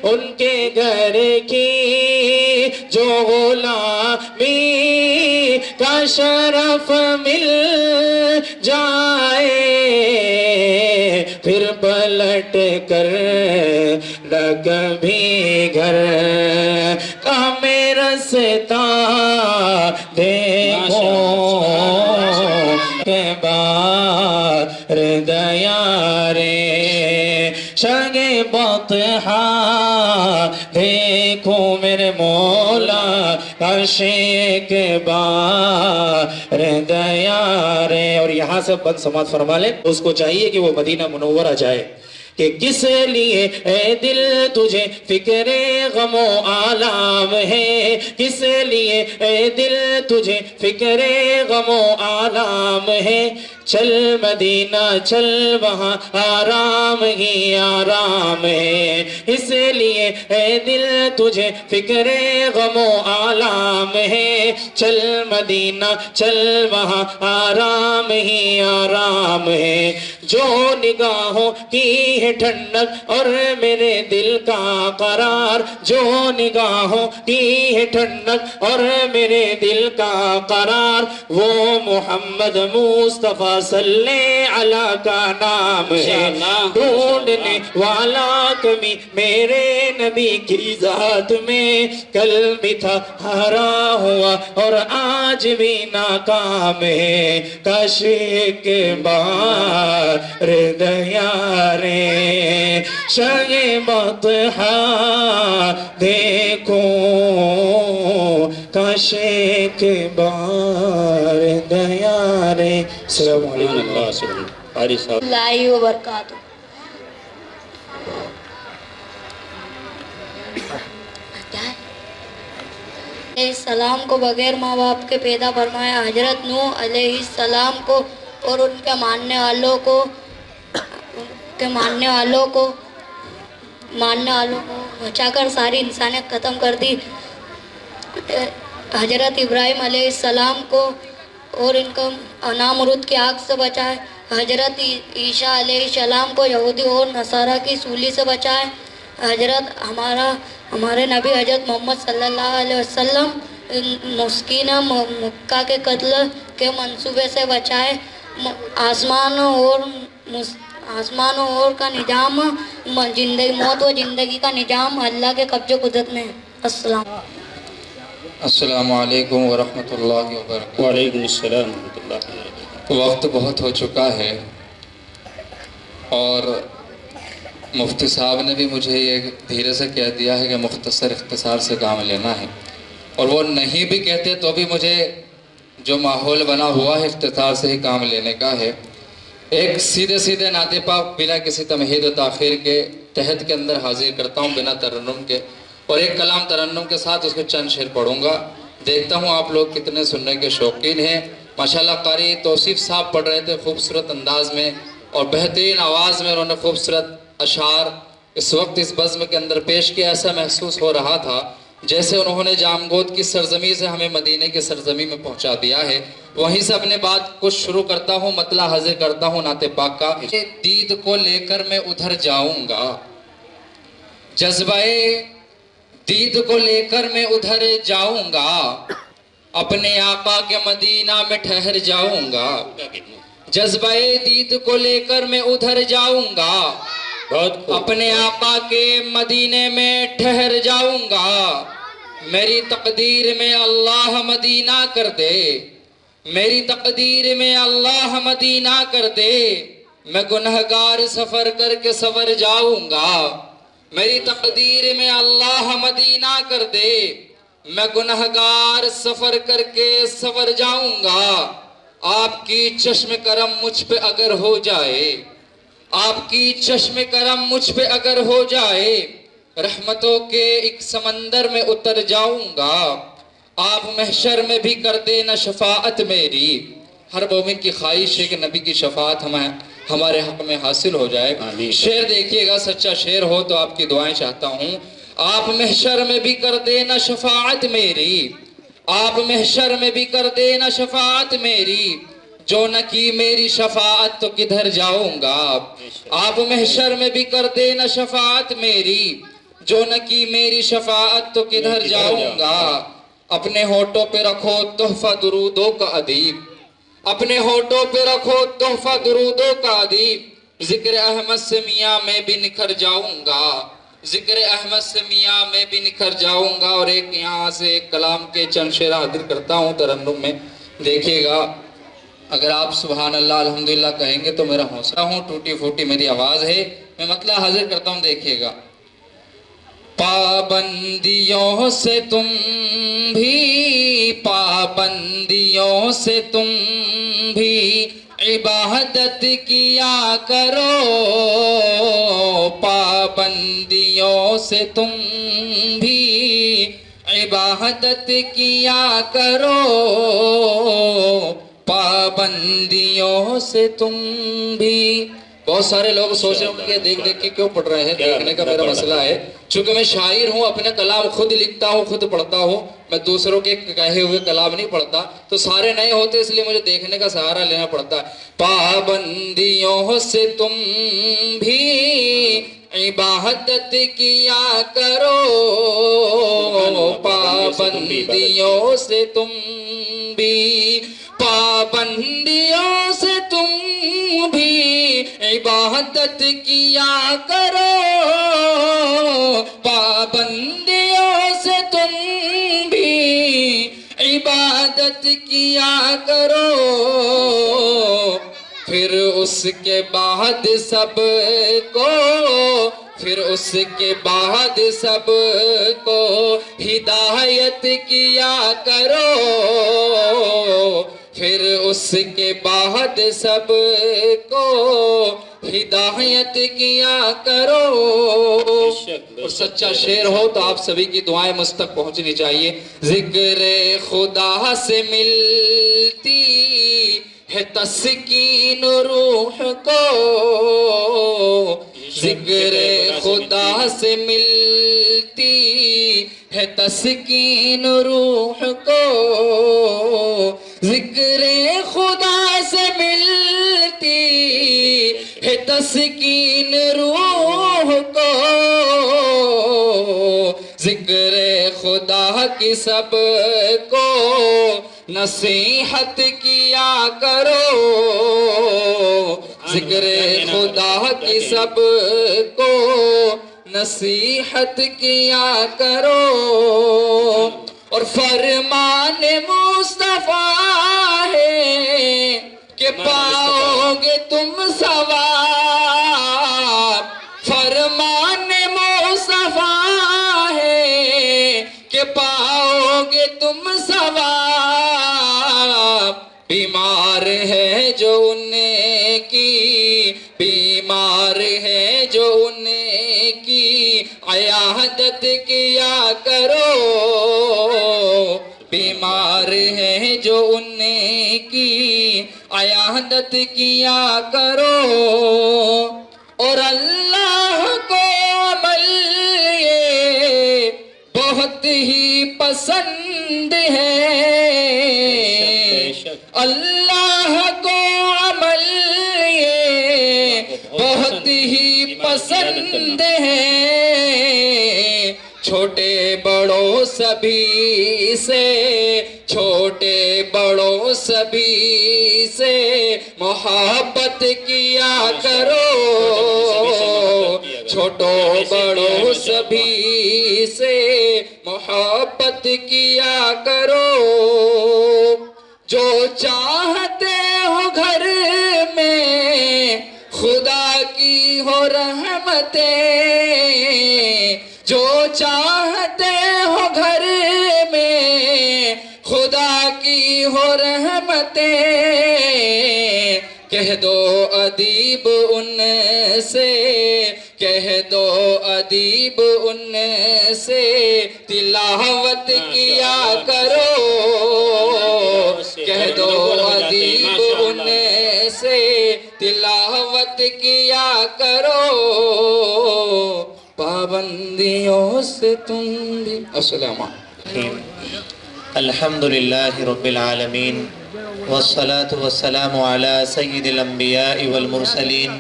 ان کے گھر کی جو غلامی کا شرف مل جائے پھر پلٹ کر نہ کبھی گھر کا میرا رستا دیکھو کے بار دیارے شگ بطحا دیکھو میرے مولا عاشق بار دیارے. اور یہاں سے بند سماعت فرما لیں. اس کو چاہیے کہ وہ مدینہ منورہ جائے. کہ کس لیے اے دل تجھے فکر غم و آلام ہے، کس لیے اے دل تجھے فکر غم و آلام ہے، چل مدینہ چل وہاں آرام ہی آرام ہے، اس لیے اے دل تجھے فکر غم و آلام ہے، چل مدینہ چل وہاں آرام ہی آرام ہے، جو نگاہوں کی ہے ٹھنڈک اور میرے دل کا قرار، جو نگاہوں کی ہے ٹھنڈک اور میرے دل کا قرار، وہ محمد مصطفیٰ صلی علیہ کا نام ہے، ڈھونڈنے والا کمی میرے نبی کی ذات میں، کل بھی تھا ہارا ہوا اور آج بھی ناکام ہے، کاش ایک بار دیارے شاہ بطحا دیکھوں، کاش ایک بار دیارے۔ السلام علیکم قاری صاحب اللہ وبرکاتہ۔ السلام کو بغیر ماں باپ کے پیدا فرمایا، حضرت نوح علیہ السلام کو اور ان کے ماننے والوں کو بچا کر ساری انسانیت ختم کر دی، حضرت ابراہیم علیہ السلام کو اور ان کو نامرود کی آگ سے بچائے، حضرت عیسیٰ علیہ السلام کو یہودی اور نصارہ کی سولی سے بچائے، ہمارے نبی حضرت محمد صلی اللہ علیہ وسلم مسکین مکہ کے قتل کے منصوبے سے بچائے، آسمانوں اور کا نظام، موت و زندگی کا نظام اللہ کے قبضے قدرت میں ہے۔ السلام علیکم ورحمۃ اللہ وبرکاتہ۔ وعلیکم السلام ورحمۃ اللہ وبرکاتہ۔ وقت بہت ہو چکا ہے اور مفتی صاحب نے بھی مجھے یہ دھیرے سے کہہ دیا ہے کہ مختصر اختصار سے کام لینا ہے، اور وہ نہیں بھی کہتے تو بھی مجھے جو ماحول بنا ہوا ہے اختصار سے ہی کام لینے کا ہے۔ ایک سیدھے نعت پاک بلا کسی تمہید و تاخیر کے تحت کے اندر حاضر کرتا ہوں بنا ترنم کے، اور ایک کلام ترنم کے ساتھ اس کے چند شعر پڑھوں گا۔ دیکھتا ہوں آپ لوگ کتنے سننے کے شوقین ہیں۔ ماشاءاللہ قاری توصیف صاحب پڑھ رہے تھے خوبصورت انداز میں اور بہترین آواز میں، انہوں نے خوبصورت اشعار اس وقت اس بزم کے اندر پیش کیا۔ ایسا محسوس ہو رہا تھا جیسے انہوں نے جامگود کی سرزمین سے ہمیں مدینے کی سرزمین میں پہنچا دیا ہے۔ وہیں سے اپنے بات کو شروع کرتا ہوں، مطلع حاضر کرتا ہوں نعت پاک کا۔ دید کو لے کر میں ادھر جاؤں گا، جذبہ دید کو لے کر میں ادھر جاؤں گا، اپنے آقا کے مدینہ میں ٹھہر جاؤں گا، جذبہ دید کو لے کر میں ادھر جاؤں گا، اپنے آقا کے مدینے میں ٹھہر جاؤں گا، میری تقدیر میں اللہ مدینہ کر دے، میری تقدیر میں اللہ مدینہ کر دے، میں گنہگار سفر کر کے سور جاؤں گا، میری تقدیر میں اللہ مدینہ کر دے، میں گنہگار سفر کر کے سور جاؤں گا، آپ کی چشم کرم مجھ پہ اگر ہو جائے، آپ کی چشم کرم مجھ پہ اگر ہو جائے، رحمتوں کے ایک سمندر میں اتر جاؤں گا، آپ محشر میں بھی کر دینا شفاعت میری۔ ہر مومن کی خواہش ہے کہ نبی کی شفاعت ہمارے حق میں حاصل ہو جائے۔ شعر دیکھیے گا، سچا شعر ہو تو آپ کی دعائیں چاہتا ہوں۔ آپ محشر میں بھی کر دینا شفاعت میری، آپ محشر میں بھی کر دینا شفاعت میری، جو نہ کی میری شفاعت تو کدھر جاؤں گا، آپ محشر میں بھی کر دینا شفاعت میری، جو نہ کی میری شفاعت تو کدھر جاؤں گا، اپنے ہونٹوں پہ رکھو تحفہ درودوں کا ادیب، اپنے ہونٹوں پہ رکھو تحفہ درودوں کا ادیب، ذکر احمد سے میاں میں بھی نکھر جاؤں گا، ذکر احمد سے میاں میں بھی نکھر جاؤں گا۔ اور ایک یہاں سے ایک کلام کے چند شعر حاضر کرتا ہوں ترنم میں، دیکھیے گا اگر آپ سبحان اللہ الحمدللہ کہیں گے تو میرا حوصلہ ہوں، ٹوٹی پھوٹی میری آواز ہے، میں مطلع حاضر کرتا ہوں، دیکھیے گا۔ پابندیوں سے تم بھی، پابندیوں سے تم بھی عبادت کیا کرو پابندیوں سے تم بھی عبادت کیا کرو پابندیوں سے تم بھی. بہت سارے لوگ سوچ رہے ہوں کہ دیکھ دیکھ کے کیوں پڑھ رہے ہیں. دیکھنے کا میرا مسئلہ ہے چونکہ میں شاعر ہوں, اپنے کلام خود لکھتا ہوں, خود پڑھتا ہوں, میں دوسروں کے کہے ہوئے کلام نہیں پڑھتا, تو سارے نئے ہوتے اس لیے مجھے دیکھنے کا سہارا لینا پڑتا ہے. پابندیوں سے تم بھی عبادت کیا کرو پابندیوں سے تم بھی پابندیوں سے تم بھی عبادت کیا کرو پابندیوں سے تم بھی عبادت کیا کرو. پھر اس کے بعد سب کو پھر اس کے بعد سب کو ہدایت کیا کرو پھر اس کے بعد سب کو ہدایت کیا کرو. اور سچا شعر ہو تو آپ سبھی کی دعائیں مجھ تک پہنچنی چاہیے. ذکر خدا سے ملتی ہے تسکین روح کو ذکر خدا سے ملتی ہے تسکین روح کو ذکر خدا سے ملتی ہے تسکین روح کو ذکر خدا کی سب کو نصیحت کیا کرو ذکر خدا کی سب کو نصیحت کیا کرو. اور فرمان مصطفیٰ ہے کہ پاؤ گے تم ثواب فرمان مصطفیٰ ہے کہ پاؤ گے تم ثواب. بیمار ہے جو ان کی بیمار ہے جو ان کی عیادت کیا کرو بیمار ہے جو ان کی عیادت کیا کرو. اور اللہ کو عمل یہ بہت ہی پسند ہے اللہ کو عمل یہ بہت ہی پسند ہے. چھوٹے بڑوں سبھی سے چھوٹے بڑوں سبھی سے محبت کیا کرو چھوٹوں بڑوں سبھی سے محبت کیا کرو. جو چاہتے ہو گھر میں خدا کی ہو رحمتیں جو چاہتے ہو گھر میں خدا کی ہو رحمتیں کہہ دو ادیب ان سے کہہ دو ادیب ان سے تلاوت کیا کرو کہہ دو ادیب ان سے تلاوت کیا کرو پابندیوں سے تم بھی. السلام علیکم. الحمدللہ رب العالمین والصلاة والسلام على سید الانبیاء والمرسلین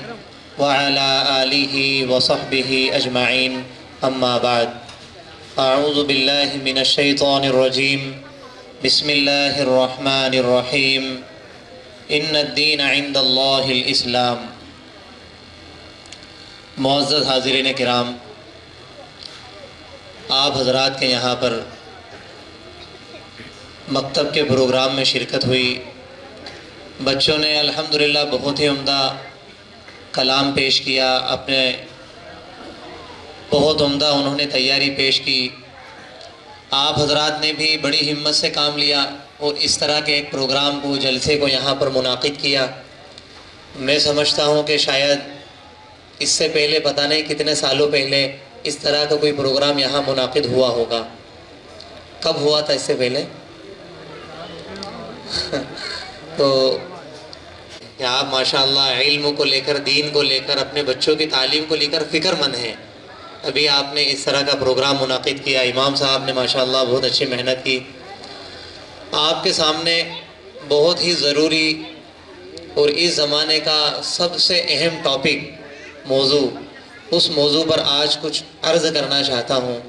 وعلى آلہ وصحبہ اجمعین. اما بعد اعوذ باللہ من الشیطان الرجیم بسم اللہ الرحمن الرحیم. ان الدین عند اللہ الاسلام. معزز حاضرین کرام، آپ حضرات کے یہاں پر مکتب کے پروگرام میں شرکت ہوئی. بچوں نے الحمدللہ بہت ہی عمدہ کلام پیش کیا، اپنے بہت عمدہ انہوں نے تیاری پیش کی. آپ حضرات نے بھی بڑی ہمت سے کام لیا اور اس طرح کے ایک پروگرام کو جلسے کو یہاں پر منعقد کیا. میں سمجھتا ہوں کہ شاید اس سے پہلے پتہ نہیں کتنے سالوں پہلے اس طرح کا کوئی پروگرام یہاں منعقد ہوا ہوگا. کب ہوا تھا اس سے پہلے؟ تو آپ ماشاءاللہ علم کو لے کر، دین کو لے کر، اپنے بچوں کی تعلیم کو لے کر فکر مند ہیں. ابھی آپ نے اس طرح کا پروگرام منعقد کیا، امام صاحب نے ماشاءاللہ بہت اچھی محنت کی. آپ کے سامنے بہت ہی ضروری اور اس زمانے کا سب سے اہم ٹاپک، موضوع، اس موضوع پر آج کچھ عرض کرنا چاہتا ہوں.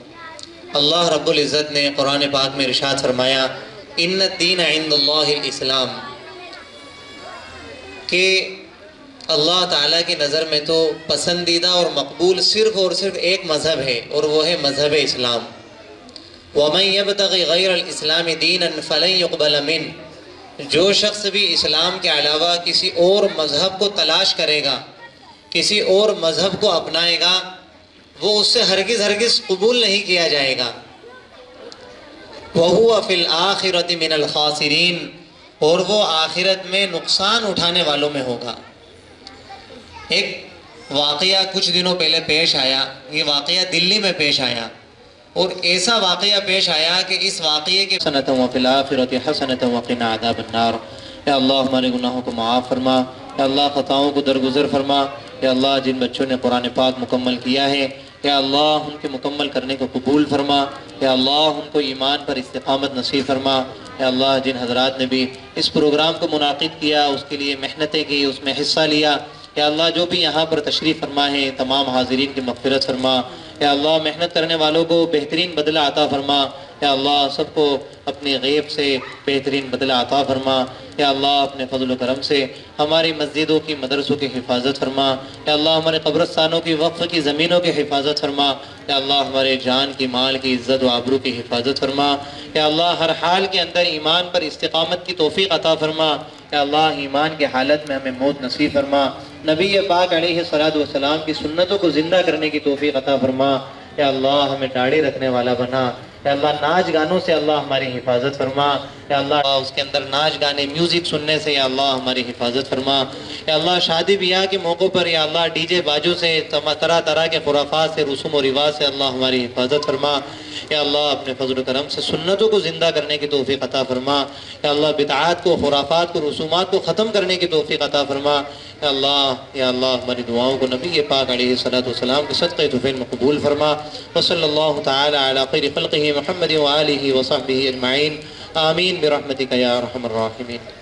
اللہ رب العزت نے قرآن پاک میں ارشاد فرمایا ان الدین عند اللہ الاسلام، کہ اللہ تعالیٰ کی نظر میں تو پسندیدہ اور مقبول صرف اور صرف ایک مذہب ہے، اور وہ ہے مذہب اسلام. وَمَن يَبْتَغِ غَيْرَ الْإِسْلَامِ دِينًا فَلَن يُقْبَلَ مِنْهُ، جو شخص بھی اسلام کے علاوہ کسی اور مذہب کو تلاش کرے گا، کسی اور مذہب کو اپنائے گا، وہ اس سے ہرگز قبول نہیں کیا جائے گا. وَهُوَ فِي الْآخِرَةِ مِنَ الْخَاسِرِينَ، اور وہ آخرت میں نقصان اٹھانے والوں میں ہوگا. ایک واقعہ کچھ دنوں پہلے پیش آیا، یہ واقعہ دلی میں پیش آیا، اور ایسا واقعہ پیش آیا کہ اس واقعے کے حسنۃ وفی الآخرۃ حسنۃ وقنا عذاب النار. یا اللہ ہمارے گناہوں کو معاف فرما، یا اللہ خطاؤں کو درگزر فرما. یا اللہ جن بچوں نے قرآن پاک مکمل کیا ہے، یا اللہ ان کے مکمل کرنے کو قبول فرما. یا اللہ ان کو ایمان پر استقامت نصیب فرما. یا اللہ جن حضرات نے بھی اس پروگرام کو منعقد کیا، اس کے لیے محنتیں کی، اس میں حصہ لیا، یا اللہ جو بھی یہاں پر تشریف فرما ہے تمام حاضرین کی مغفرت فرما. یا اللہ محنت کرنے والوں کو بہترین بدلہ عطا فرما. یا اللہ سب کو اپنے غیب سے بہترین بدلہ عطا فرما. یا اللہ اپنے فضل و کرم سے ہماری مسجدوں کی، مدرسوں کی حفاظت فرما. یا اللہ ہمارے قبرستانوں کی، وقف کی زمینوں کی حفاظت فرما. یا اللہ ہمارے جان کی، مال کی، عزت و آبرو کی حفاظت فرما. یا اللہ ہر حال کے اندر ایمان پر استقامت کی توفیق عطا فرما. یا اللہ ایمان کی حالت میں ہمیں موت نصیب فرما. نبی پاک علیہ الصلوۃ والسلام کی سنتوں کو زندہ کرنے کی توفیق عطا فرما. یا اللہ ہمیں داڑھی رکھنے والا بنا. یا اللہ ناچ گانوں سے اللہ ہماری حفاظت فرما. یا اللہ اس کے اندر ناچ گانے، میوزک سننے سے یا اللہ ہماری حفاظت فرما. یا اللہ شادی بیاہ کے موقع پر یا اللہ ڈی جے باجوں سے، طرح طرح کے خرافات سے، رسوم و رواج سے اللہ ہماری حفاظت فرما. یا اللہ اپنے فضل و کرم سے سنتوں کو زندہ کرنے کی توفیق عطا فرما. یا اللہ بدعات کو، خرافات کو، رسومات کو ختم کرنے کی توفیق عطا فرما. یا اللہ ہماری دعاؤں کو نبی پاک علیہ الصلوۃ والسلام کے صدقے طفیل میں قبول فرما. وصلی اللہ تعالی علی خیر خلقہ محمد وآلہ وصحبہ اجمعین. آمین برحمتک یا ارحم الراحمین.